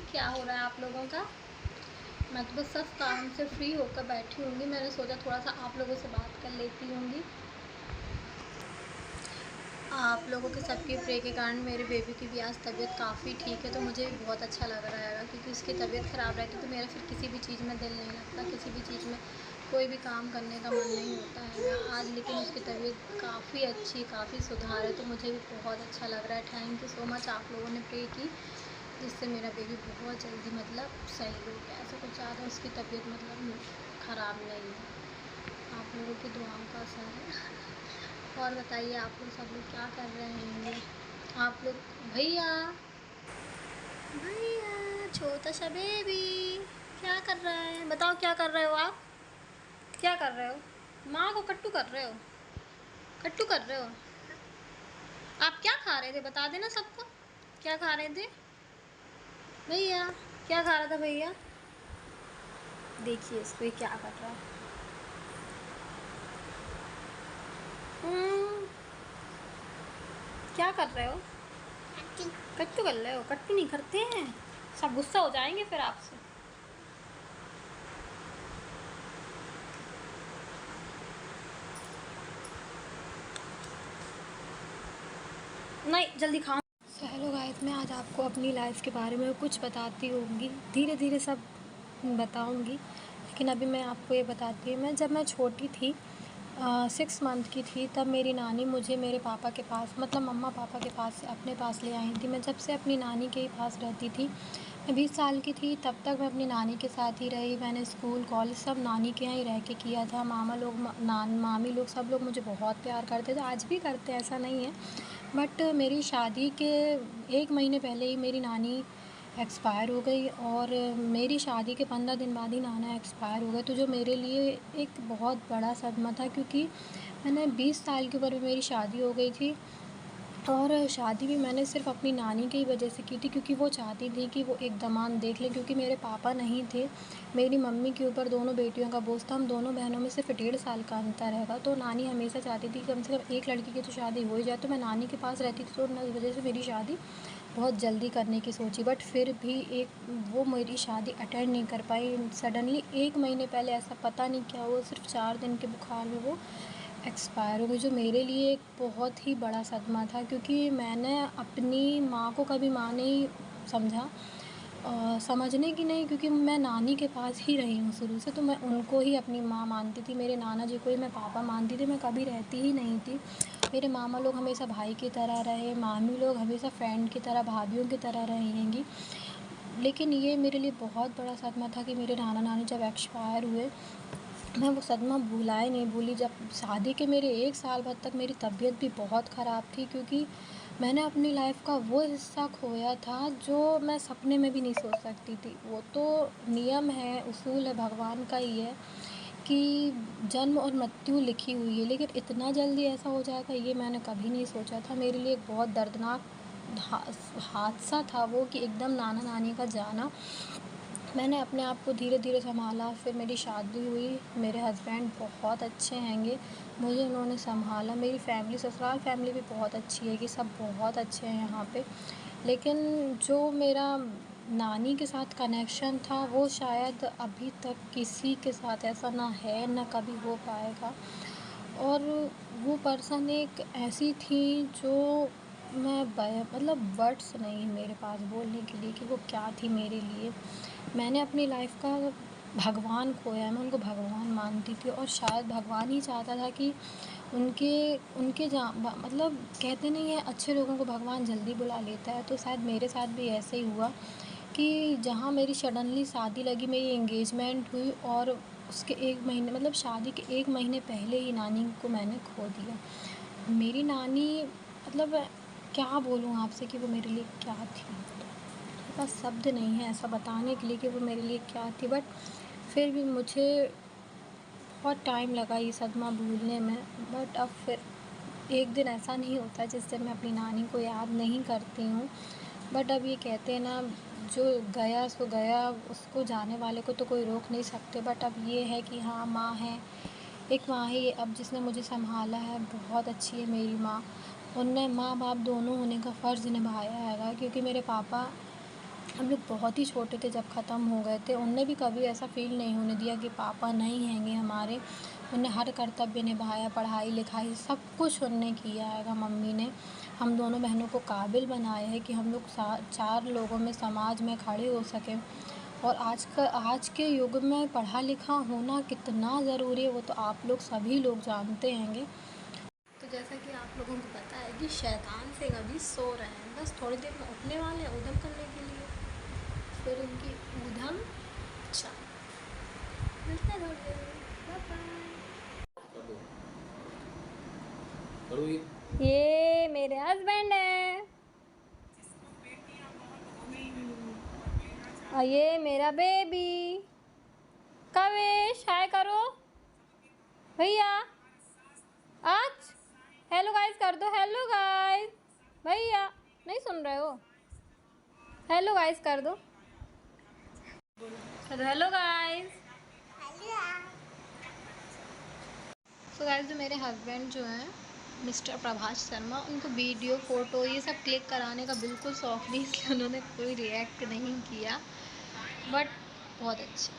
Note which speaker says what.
Speaker 1: क्या हो रहा है आप लोगों का? मैं तो बस सब काम से फ्री होकर बैठी होंगी। मैंने सोचा थोड़ा सा आप लोगों से बात कर लेती होंगी। आप लोगों के सबके प्रे के कारण मेरे बेबी की भी आज तबीयत काफ़ी ठीक है, तो मुझे भी बहुत अच्छा लग रहा है क्योंकि उसकी तबीयत ख़राब रहती तो मेरा फिर किसी भी चीज़ में दिल नहीं लगता, किसी भी चीज़ में कोई भी काम करने का मन नहीं होता है आज। लेकिन उसकी तबीयत काफ़ी अच्छी, काफ़ी सुधार है, तो मुझे भी बहुत अच्छा लग रहा है। थैंक यू सो मच, आप लोगों ने प्रे की जिससे मेरा बेबी बहुत जल्दी सही हो गया। ऐसा कुछ ज़्यादा उसकी तबीयत ख़राब नहीं है, आप लोगों की दुआओं का असर है। और बताइए आप लोग सब लोग क्या कर रहे हैं? आप लोग भैया भैया छोटा सा बेबी क्या कर रहा है? बताओ क्या कर रहे हो आप? क्या कर रहे हो? माँ को कट्टू कर रहे हो? कट्टू कर रहे हो? आप क्या खा रहे थे बता देना सबको। क्या खा रहे थे भैया? क्या खा रहा था भैया? देखिए इसको, ये क्या कर रहा है। हम्म, क्या कर रहे हो? कट्टू कर रहे हो? कट्टू नहीं करते हैं, सब गुस्सा हो जाएंगे फिर आपसे। नहीं, जल्दी खाओ। हेलो गाइस, मैं आज आपको अपनी लाइफ के बारे में कुछ बताती होंगी, धीरे धीरे सब बताऊंगी। लेकिन अभी मैं आपको ये बताती हूँ, जब मैं छोटी थी 6 मंथ की थी, तब मेरी नानी मुझे मेरे पापा के पास, मतलब मम्मा पापा के पास अपने पास ले आई थी। मैं जब से अपनी नानी के पास रहती थी, मैं 20 साल की थी तब तक मैं अपनी नानी के साथ ही रही। मैंने स्कूल कॉलेज सब नानी के यहाँ ही रह के किया था। मामा लोग मामी लोग सब लोग मुझे बहुत प्यार करते थे, आज भी करते हैं, ऐसा नहीं है। बट मेरी शादी के 1 महीने पहले ही मेरी नानी एक्सपायर हो गई, और मेरी शादी के 15 दिन बाद ही नाना एक्सपायर हो गए। तो जो मेरे लिए एक बहुत बड़ा सदमा था, क्योंकि मैंने 20 साल की उम्र में मेरी शादी हो गई थी, और शादी भी मैंने सिर्फ अपनी नानी की ही वजह से की थी, क्योंकि वो चाहती थी कि वो एक दामाद देख लें, क्योंकि मेरे पापा नहीं थे। मेरी मम्मी के ऊपर दोनों बेटियों का बोझ था। हम दोनों बहनों में सिर्फ 1.5 साल का अंतर है, तो नानी हमेशा चाहती थी कि कम से कम एक लड़की की तो शादी हो ही जाए। तो मैं नानी के पास रहती थी, तो उस वजह से मेरी शादी बहुत जल्दी करने की सोची। बट फिर भी वो मेरी शादी अटेंड नहीं कर पाई। सडनली 1 महीने पहले ऐसा पता नहीं क्या हुआ, सिर्फ 4 दिन के बुखार में वो एक्सपायर हो गई, जो मेरे लिए एक बहुत ही बड़ा सदमा था, क्योंकि मैंने अपनी माँ को कभी माँ नहीं समझा, समझने की नहीं, क्योंकि मैं नानी के पास ही रही हूँ शुरू से, तो मैं उनको ही अपनी माँ मानती थी। मेरे नाना जी को ही मैं पापा मानती थी, मैं कभी रहती ही नहीं थी। मेरे मामा लोग हमेशा भाई की तरह रहे, मामी लोग हमेशा फ्रेंड की तरह, भाभीयों की तरह रहेंगी। लेकिन ये मेरे लिए बहुत बड़ा सदमा था कि मेरे नाना नानी जब एक्सपायर हुए, मैं वो सदमा भुला ही नहीं भूली। जब शादी के मेरे 1 साल बाद तक मेरी तबीयत भी बहुत ख़राब थी, क्योंकि मैंने अपनी लाइफ का वो हिस्सा खोया था जो मैं सपने में भी नहीं सोच सकती थी। वो तो नियम है, उसूल है, भगवान का ही है कि जन्म और मृत्यु लिखी हुई है, लेकिन इतना जल्दी ऐसा हो जाएगा ये मैंने कभी नहीं सोचा था। मेरे लिए एक बहुत दर्दनाक हादसा था वो, कि एकदम नाना नानी का जाना। मैंने अपने आप को धीरे धीरे संभाला, फिर मेरी शादी हुई। मेरे हस्बैंड बहुत अच्छे हैंगे, मुझे उन्होंने संभाला। मेरी फैमिली, ससुराल फैमिली भी बहुत अच्छी है, कि सब बहुत अच्छे हैं यहाँ पे। लेकिन जो मेरा नानी के साथ कनेक्शन था, वो शायद अभी तक किसी के साथ ऐसा ना है, ना कभी हो पाएगा। और वो पर्सन एक ऐसी थी जो मतलब वर्ड्स नहीं है मेरे पास बोलने के लिए कि वो क्या थी मेरे लिए। मैंने अपनी लाइफ का भगवान खोया है, मैं उनको भगवान मानती थी, और शायद भगवान ही चाहता था कि उनके उनके मतलब कहते नहीं है, अच्छे लोगों को भगवान जल्दी बुला लेता है। तो शायद मेरे साथ भी ऐसे ही हुआ कि जहाँ मेरी सडनली शादी लगी, मेरी एंगेजमेंट हुई, और उसके 1 महीने, मतलब शादी के 1 महीने पहले ही नानी को मैंने खो दिया। मेरी नानी, मतलब क्या बोलूँ आपसे कि वो मेरे लिए क्या थी, मेरे पास शब्द नहीं है ऐसा बताने के लिए कि वो मेरे लिए क्या थी। बट फिर भी मुझे बहुत टाइम लगा ये सदमा भूलने में। बट अब फिर एक दिन ऐसा नहीं होता जिससे मैं अपनी नानी को याद नहीं करती हूँ। बट अब ये कहते हैं ना, जो गया सो गया, उसको जाने वाले को तो कोई रोक नहीं सकते। बट अब ये है कि हाँ, माँ है, एक माँ ही अब जिसने मुझे संभाला है, बहुत अच्छी है मेरी माँ। उनने माँ बाप दोनों होने का फ़र्ज़ निभाया हैगा, क्योंकि मेरे पापा हम लोग बहुत ही छोटे थे जब ख़त्म हो गए थे। उनने भी कभी ऐसा फ़ील नहीं होने दिया कि पापा नहीं हैंगे हमारे। उन्होंने हर कर्तव्य निभाया, पढ़ाई लिखाई सब कुछ उनने किया हैगा। मम्मी ने हम दोनों बहनों को काबिल बनाया है कि हम लोग 4 लोगों में समाज में खड़े हो सकें। और आज के युग में पढ़ा लिखा होना कितना ज़रूरी है वो तो आप लोग सभी लोग जानते हैंगे। तो जैसा कि आप लोगों को पता है कि शैतान से अभी सो रहे हैं, बस थोड़ी देर में उठने वाले हैं ऊधम करने के लिए। फिर उनकी ऊधम चालू। मिलते हैं थोड़ी देर में। बाय। ये मेरे हस्बैंड हैं और ये मेरा बेबी कविश। हाय करो भैया। आज हेलो गाइस कर दो। हेलो गाइस भैया नहीं सुन रहे हो? हेलो गाइस कर दो। Hello guys. सो गाइस जो मेरे हस्बैंड जो हैं मिस्टर प्रभाष शर्मा, उनको वीडियो फ़ोटो ये सब क्लिक कराने का बिल्कुल शौक़ नहीं, इसलिए उन्होंने कोई रिएक्ट नहीं किया, बट बहुत अच्छे।